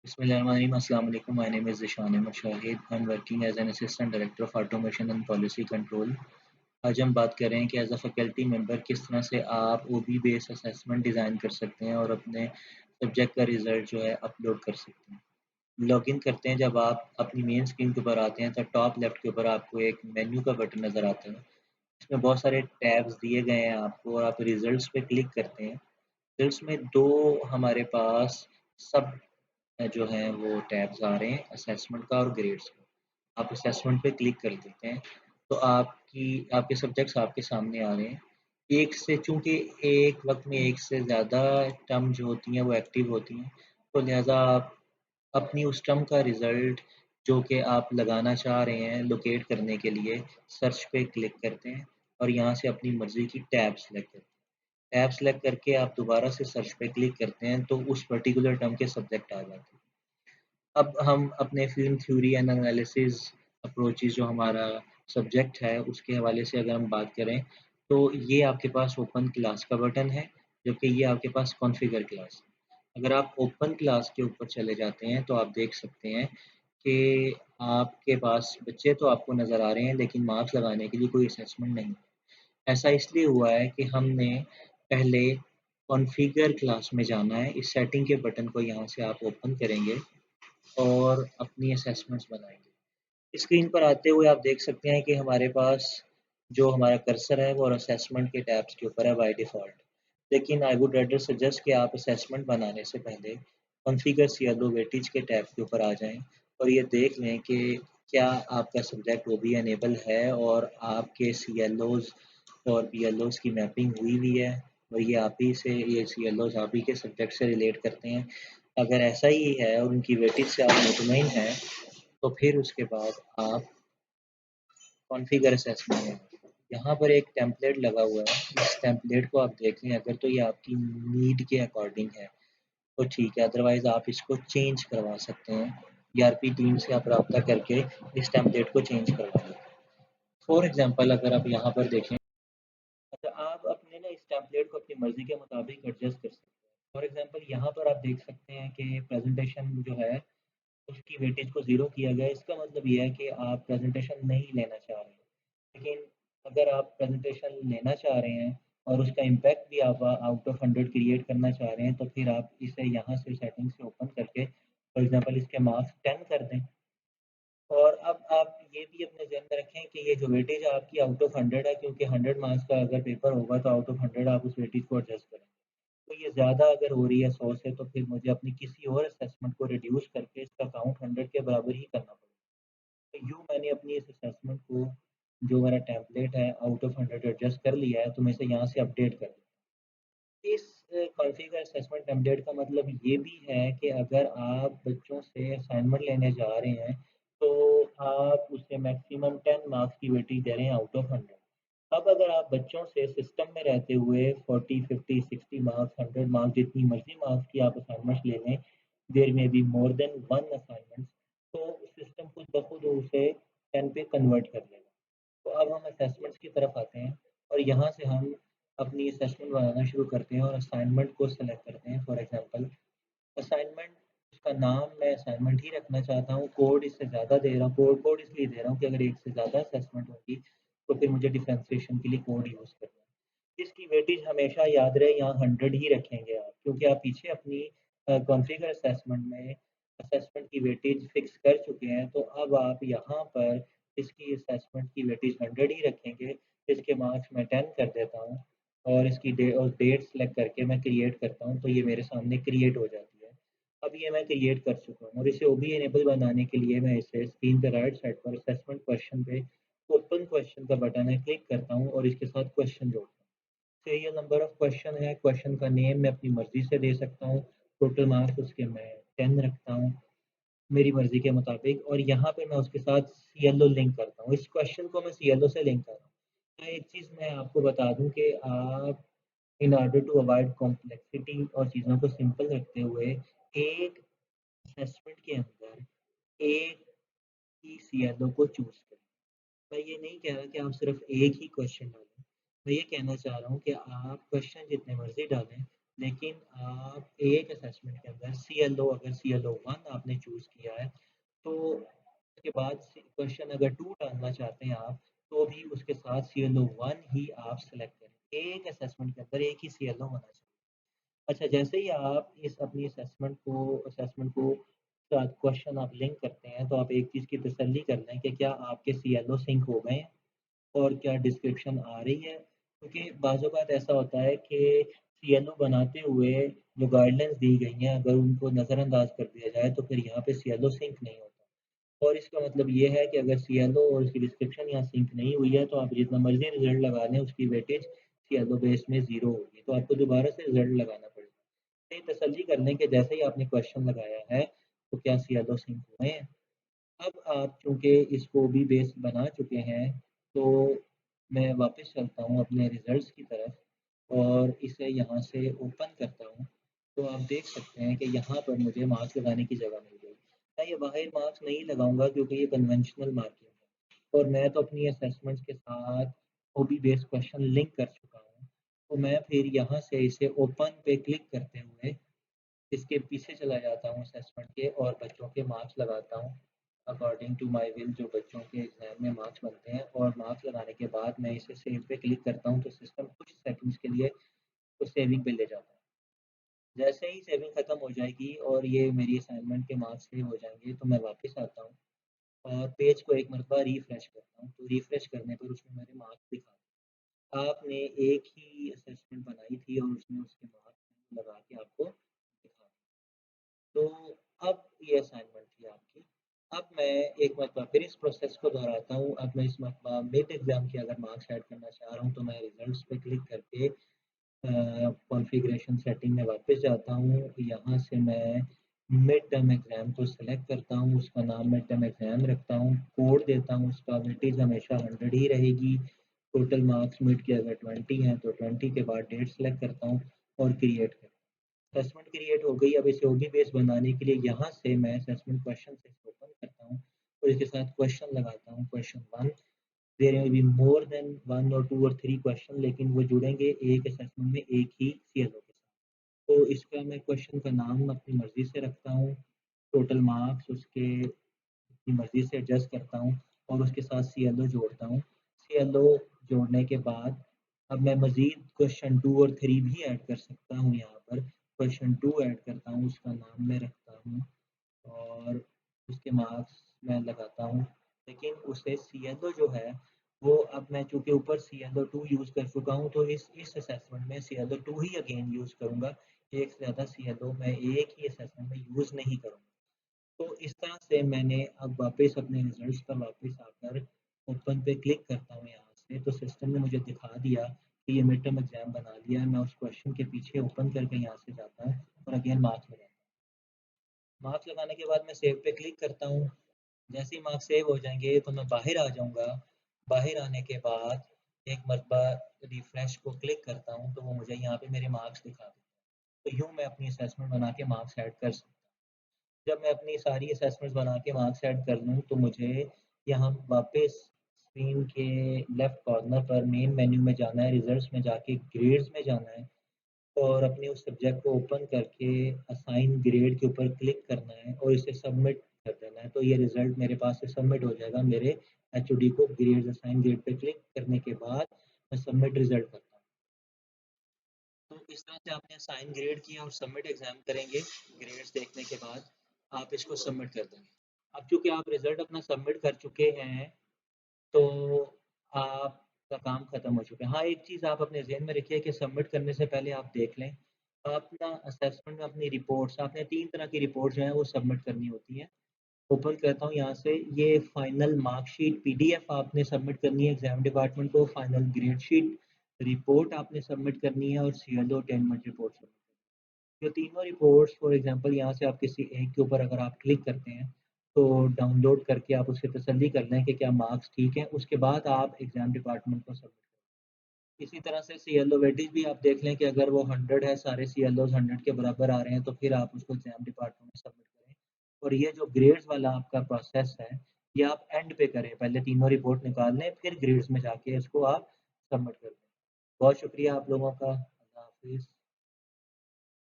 Bismillahirrahmanirrahim. Assalamu alaikum. My name is Zishan Ahmed Shahid. I'm working as an assistant director of automation and policy control. आज हम बात कर रहे हैं कि एज अ फैकल्टी मेंबर किस तरह से आप ओबी बेस्ड असेसमेंट डिज़ाइन कर सकते हैं और अपने सब्जेक्ट का रिजल्ट जो है अपलोड कर सकते हैं। लॉगिन करते हैं, जब आप अपनी मेन स्क्रीन के ऊपर आते हैं तो टॉप लेफ्ट के ऊपर आपको एक मेन्यू का बटन नज़र आता है। इसमें बहुत सारे टैब्स दिए गए हैं आपको और आप रिजल्ट्स पे क्लिक करते हैं। रिजल्ट्स में दो हमारे पास सब जो हैं वो टैब्स आ रहे हैं, असेसमेंट का और ग्रेड्स का। आप असेसमेंट पे क्लिक कर देते हैं तो आपके सब्जेक्ट्स आपके सामने आ रहे हैं। एक से चूँकि एक वक़्त में एक से ज़्यादा टर्म जो होती हैं वो एक्टिव होती हैं, तो लिहाज़ा आप अपनी उस टर्म का रिज़ल्ट जो कि आप लगाना चाह रहे हैं लोकेट करने के लिए सर्च पे क्लिक करते हैं और यहाँ से अपनी मर्ज़ी की टैब सेलेक्ट करते हैं। टैब सेलेक्ट करके आप दोबारा से सर्च पे क्लिक करते हैं तो उस पर्टिकुलर टर्म के सब्जेक्ट आ जाते हैं। अब हम अपने film theory and analysis approaches जो हमारा सब्जेक्ट है, उसके हवाले से अगर हम बात करें, तो ये आपके पास ओपन क्लास का बटन है, जबकि ये आपके पास कॉन्फ़िगर क्लास है। अगर आप ओपन क्लास के ऊपर चले जाते हैं, तो आप देख सकते हैं कि आपके पास बच्चे तो आपको नज़र आ रहे हैं, लेकिन मार्क्स लगाने के लिए कोई असेसमेंट नहीं। ऐसा इसलिए हुआ है कि हमने पहले कॉन्फ़िगर क्लास में जाना है। इस सेटिंग के बटन को यहाँ से आप ओपन करेंगे और अपनी असेसमेंट्स बनाएँगे। स्क्रीन पर आते हुए आप देख सकते हैं कि हमारे पास जो हमारा कर्सर है वो असेसमेंट के टैब्स के ऊपर है बाय डिफ़ॉल्ट। लेकिन आई वुड रेदर सजेस्ट कि आप असेसमेंट बनाने से पहले कॉन्फ़िगर सीएलओ वेटेज के टैब के ऊपर आ जाएँ और ये देख लें कि क्या आपका सब्जेक्ट ओबी इनेबल है और आपके सीएलओज़ और बीएलओज़ की मैपिंग हुई हुई है और ये सीएलओज़ आप ही के सब्जेक्ट से रिलेट करते हैं। अगर ऐसा ही है और उनकी वेटेज से आप मुतमईन हैं, तो फिर उसके बाद आप कॉन्फ़िगर असेसमेंट में यहाँ पर एक टेम्पलेट लगा हुआ है, इस टेम्पलेट को आप देख लें, अगर तो ये आपकी नीड के अकॉर्डिंग है, तो ठीक है, अदरवाइज़ आप इसको चेंज करवा सकते हैं। ईआरपी टीम से आप राब्ता करके इस टेम्पलेट को चेंज करवा लें। फॉर एग्ज़ाम्पल अगर आप यहाँ पर देखें, तो आप अपने ना इस टेम्पलेट को अपनी मर्ज़ी के मुताबिक एडजस्ट कर सकते हैं। फॉर एग्ज़ाम्पल यहाँ पर आप देख सकते हैं कि प्रेज़ेंटेशन जो है उसकी वेटेज को ज़ीरो किया गया है। इसका मतलब ये है कि आप प्रेज़ेंटेशन नहीं लेना चाह रहे हैं। लेकिन अगर आप प्रेज़ेंटेशन लेना चाह रहे हैं और उसका इम्पैक्ट भी आप आउट ऑफ 100 क्रिएट करना चाह रहे हैं, तो फिर आप इसे यहाँ से सेटिंग से ओपन करके फॉर एग्ज़ाम्पल इसके मार्क्स 10 कर दें। और अब आप ये भी अपने ज़हन में रखें कि ये जो वेटेज आपकी आउट ऑफ 100 है, क्योंकि 100 मार्क्स का अगर पेपर होगा तो आउट ऑफ 100 आप उस वेटेज को एडजस्ट करेंगे। तो ये ज़्यादा अगर हो रही है 100 से, तो फिर मुझे अपनी किसी और असेसमेंट को रिड्यूस करके इसका काउंट 100 के बराबर ही करना पड़ेगा। तो यूँ मैंने अपनी इस असेसमेंट को, जो मेरा टेम्पलेट है, आउट ऑफ 100 एडजस्ट कर लिया है, तो मैं इसे यहाँ से अपडेट कर दूँ। इस कॉन्फ़िगर असेसमेंट टेम्पलेट का मतलब ये भी है कि अगर आप बच्चों से असाइनमेंट लेने जा रहे हैं, तो आप उसे मैक्सिमम 10 मार्क्स की वेटेज दे रहे हैं आउट ऑफ 100। अब अगर आप बच्चों से सिस्टम में रहते हुए 40, 50, 60 मार्क्स, 100 मार्क्स, जितनी मर्ज़ी मार्क्स की आप असाइनमेंट्स ले लें, there may be more than 1 assignment, तो सिस्टम खुद ब खुद उसे 10 पे कन्वर्ट कर लेगा। तो अब हम असेसमेंट्स की तरफ आते हैं और यहाँ से हम अपनी असेसमेंट बनाना शुरू करते हैं और असाइनमेंट को सेलेक्ट करते हैं। फॉर एग्ज़ाम्पल असाइनमेंट, उसका नाम मैं असाइनमेंट ही रखना चाहता हूँ, कोड इससे ज़्यादा दे रहा हूँ, कोड इसलिए दे रहा हूँ कि अगर एक से ज़्यादा असेसमेंट होगी, तो फिर मुझे डिफरेंशिएशन के लिए कोड यूज़ करना है। इसकी वेटेज हमेशा याद रहे, यहाँ 100 ही रखेंगे आप, क्योंकि आप पीछे अपनी कॉन्फ़िगर असेसमेंट में असेसमेंट की वेटेज फिक्स कर चुके हैं, तो अब आप यहाँ पर इसकी असेसमेंट की वेटेज 100 ही रखेंगे। इसके मार्क्स मैं 10 कर देता हूँ और इसकी डेट सेलेक्ट करके मैं क्रिएट करता हूँ, तो ये मेरे सामने क्रिएट हो जाती है। अब ये मैं क्रिएट कर चुका हूँ और इसे ओबी इनेबल बनाने के लिए मैं इसे स्क्रीन पे राइट साइड पर असेसमेंट क्वेश्चन पे ओपन क्वेश्चन का बटन है, क्लिक करता हूँ और इसके साथ क्वेश्चन जोड़ता हूँ। सीरियल नंबर ऑफ क्वेश्चन है, क्वेश्चन का नेम मैं अपनी मर्ज़ी से दे सकता हूँ, टोटल मार्क्स उसके मैं 10 रखता हूँ, मेरी मर्ज़ी के मुताबिक, और यहाँ पे मैं उसके साथ सीएलओ लिंक करता हूँ। इस क्वेश्चन को मैं सीएलओ से लिंक कर रहा हूँ। एक चीज़ मैं आपको बता दूँ कि आप in order to avoid complexity और चीज़ों को सिंपल रखते हुए एक असेसमेंट के अंदर एक ही सीएलओ को चूज़ करें। मैं ये नहीं कह रहा कि आप सिर्फ़ एक ही क्वेश्चन डालें। मैं ये कहना चाह रहा हूँ कि आप क्वेश्चन जितने मर्ज़ी डालें, लेकिन आप एक असेसमेंट के अंदर सीएलओ अगर सीएलओ 1 आपने चूज़ किया है, तो उसके बाद से क्वेश्चन अगर 2 डालना चाहते हैं आप, तो भी उसके साथ सीएलओ 1 ही आप सेलेक्ट करें। एक असेसमेंट के अंदर एक ही सीएलओ होना चाहिए। अच्छा, जैसे ही आप इस अपनी असेसमेंट को साथ क्वेश्चन आप लिंक करते हैं, तो आप एक चीज़ की तसल्ली कर लें कि क्या आपके सीएलओ सिंक हो गए हैं और क्या डिस्क्रिप्शन आ रही है? क्योंकि बाज़-औक़ात ऐसा होता है कि सीएलओ बनाते हुए जो गाइडलाइंस दी गई हैं, अगर उनको नज़रअंदाज़ कर दिया जाए, तो फिर यहाँ पे सीएलओ सिंक नहीं होता। और इसका मतलब ये है कि अगर सीएलओ और उसकी डिस्क्रिप्शन यहाँ सिंक नहीं हुई है, तो आप जितना मर्ज़ी रिज़ल्ट लगा लें, उसकी वेटेज सीएलओ बेस में 0 होगी, तो आपको दोबारा से रिज़ल्ट लगाना पड़ेगा। ये तसल्ली कर लें कि जैसे ही आपने क्वेश्चन लगाया है, तो क्या सीएलओ सिंक हुए हैं? अब आप चूँकि इसको भी बेस बना चुके हैं, तो मैं वापस चलता हूँ अपने रिज़ल्ट्स की तरफ और इसे यहाँ से ओपन करता हूँ। तो आप देख सकते हैं कि यहाँ पर मुझे मार्क्स लगाने की जगह मिल गई। मैं ये बाहर मार्क्स नहीं लगाऊँगा क्योंकि ये कन्वेंशनल मार्किंग है और मैं तो अपनी असेसमेंट्स के साथ ओबी बेस्ड क्वेश्चन लिंक कर चुका हूँ। तो मैं फिर यहाँ से इसे ओपन पे क्लिक करते हुए इसके पीछे चला जाता हूँ असेसमेंट के और बच्चों के मार्क्स लगाता हूँ, अकॉर्डिंग टू माय विल जो बच्चों के एग्ज़ाम में मार्क्स बनते हैं और मार्क्स लगाने के बाद मैं इसे सेव पे क्लिक करता हूँ, तो सिस्टम कुछ सेकंड्स के लिए उस सेविंग पे ले जाता है। जैसे ही सेविंग खत्म हो जाएगी और ये मेरी असाइनमेंट के मार्क्स सेव हो जाएँगे, तो मैं वापस आता हूँ और पेज को एक मरतबा रिफ्रेश करता हूँ, तो रिफ्रेश करने पर उसमें मेरे मार्क्स दिखा आपने एक ही असेसमेंट बनाई थी और उसने उसके मार्क्स लगा के आपको दिखा तो अब ये असाइनमेंट थी आपकी। अब मैं एक मरतबा फिर इस प्रोसेस को दोहराता हूँ। अब मैं इस मरतबा मिड एग्ज़ाम के अगर मार्क्स ऐड करना चाह रहा हूँ, तो मैं रिज़ल्ट्स पे क्लिक करके कॉन्फ़िगरेशन सेटिंग में वापस जाता हूँ। यहाँ से मैं मिड टर्म एग्ज़ाम को सेलेक्ट करता हूँ, उसका नाम मिड टर्म एग्ज़ाम रखता हूँ, कोड देता हूँ, उसका वेटेज हमेशा 100 ही रहेगी। टोटल मार्क्स मिड के अगर 20 हैं, तो 20 के बाद डेट सेलेक्ट करता हूँ और क्रिएट करता हूँ। असेसमेंट क्रिएट हो गई, अब इसे ओबी बेस बनाने के लिए यहाँ से मैं असेसमेंट क्वेश्चन से इसको ओपन करता हूँ और इसके साथ क्वेश्चन लगाता हूँ, question 1 there will be more than 1 और 2 और 3 क्वेश्चन लेकिन वो जुड़ेंगे एक असेसमेंट में एक ही सीएलओ के साथ। तो इसका मैं क्वेश्चन का नाम अपनी मर्ज़ी से रखता हूँ, टोटल मार्क्स उसके अपनी मर्ज़ी से एडजस्ट करता हूँ और उसके साथ सीएलओ जोड़ता हूँ। सीएलओ जोड़ने के बाद अब मैं मज़ीद क्वेश्चन 2 और 3 भी ऐड कर सकता हूँ यहाँ पर। क्वेश्चन 2 ऐड करता हूँ, उसका नाम मैं रखता हूँ और उसके मार्क्स मैं लगाता हूँ। लेकिन उसे सीएलओ जो है, वो अब मैं चूँकि ऊपर सीएलओ 2 यूज़ कर चुका हूँ, तो इस असेसमेंट में सीएलओ 2 ही अगेन यूज़ करूँगा। एक से ज़्यादा सीएलओ मैं एक ही असेसमेंट में यूज़ नहीं करूँगा। तो इस तरह से मैंने अब वापस अपने रिज़ल्ट्स पर वापस आकर ओपन पे क्लिक करता हूँ यहाँ से, तो सिस्टम ने मुझे दिखा दिया कि ये मिड टर्म एग्ज़ाम बना लिया है। मैं उस क्वेश्चन के पीछे ओपन करके यहाँ से जाता हूँ और अगेन मार्क्स लगाता हूँ। मार्क्स लगाने के बाद मैं सेव पे क्लिक करता हूँ। जैसे ही मार्क्स सेव हो जाएँगे, तो मैं बाहर आ जाऊँगा। बाहर आने के बाद एक मरतबा रिफ्रेश को क्लिक करता हूँ, तो वो मुझे यहाँ पे मेरे मार्क्स दिखा देता है। तो यूँ मैं अपनी असेसमेंट बना के मार्क्स ऐड कर सकता हूँ। जब मैं अपनी सारी असेसमेंट्स बना के मार्क्स ऐड कर लूँ, तो मुझे यहाँ वापस स्क्रीन के लेफ्ट कॉर्नर पर मेन मेन्यू में जाना है, रिज़ल्ट्स में जाके ग्रेड्स में जाना है और अपने उस सब्जेक्ट को ओपन करके असाइन ग्रेड के ऊपर क्लिक करना है और इसे सबमिट कर देना है। तो ये रिज़ल्ट मेरे पास से सबमिट हो जाएगा मेरे एचओडी को grades assign grade pay click करने के बाद मैं सबमिट रिज़ल्ट करता हूँ। तो इस तरह से आपने असाइन ग्रेड किया और सबमिट एग्ज़ाम करेंगे, ग्रेड्स देखने के बाद आप इसको सबमिट कर देंगे। अब चूँकि आप रिज़ल्ट अपना सबमिट कर चुके हैं, तो आपका काम खत्म हो चुका है। हाँ, एक चीज़ आप अपने ज़हन में रखिए कि सबमिट करने से पहले आप देख लें, आप ना असेसमेंट में अपनी रिपोर्ट्स आपने 3 तरह की रिपोर्ट जो है वो सबमिट करनी होती हैं। ओपन करता हूँ यहाँ से, ये फाइनल मार्कशीट पीडीएफ आपने सबमिट करनी है एग्ज़ाम डिपार्टमेंट को, फाइनल ग्रेड शीट रिपोर्ट आपने सबमिट करनी है और सीएलओ अटेनमेंट रिपोर्ट सबमिट ये तीनों रिपोर्ट्स फॉर एग्ज़ाम्पल यहाँ से आप किसी एक के ऊपर अगर आप क्लिक करते हैं, तो डाउनलोड करके आप उसकी तसल्ली कर लें कि क्या मार्क्स ठीक हैं, उसके बाद आप एग्ज़ाम डिपार्टमेंट को सबमिट करें। इसी तरह से सीएलओ वेटेज भी आप देख लें कि अगर वो 100 है, सारे सीएलओज़ 100 के बराबर आ रहे हैं, तो फिर आप उसको एग्ज़ाम डिपार्टमेंट में सबमिट करें। और ये जो ग्रेड्स वाला आपका प्रोसेस है, ये आप एंड पे करें, पहले तीनों रिपोर्ट निकाल लें, फिर ग्रेड्स में जाके इसको आप सबमिट कर दें। बहुत शुक्रिया आप लोगों का। अल्लाह हाफ़िज़।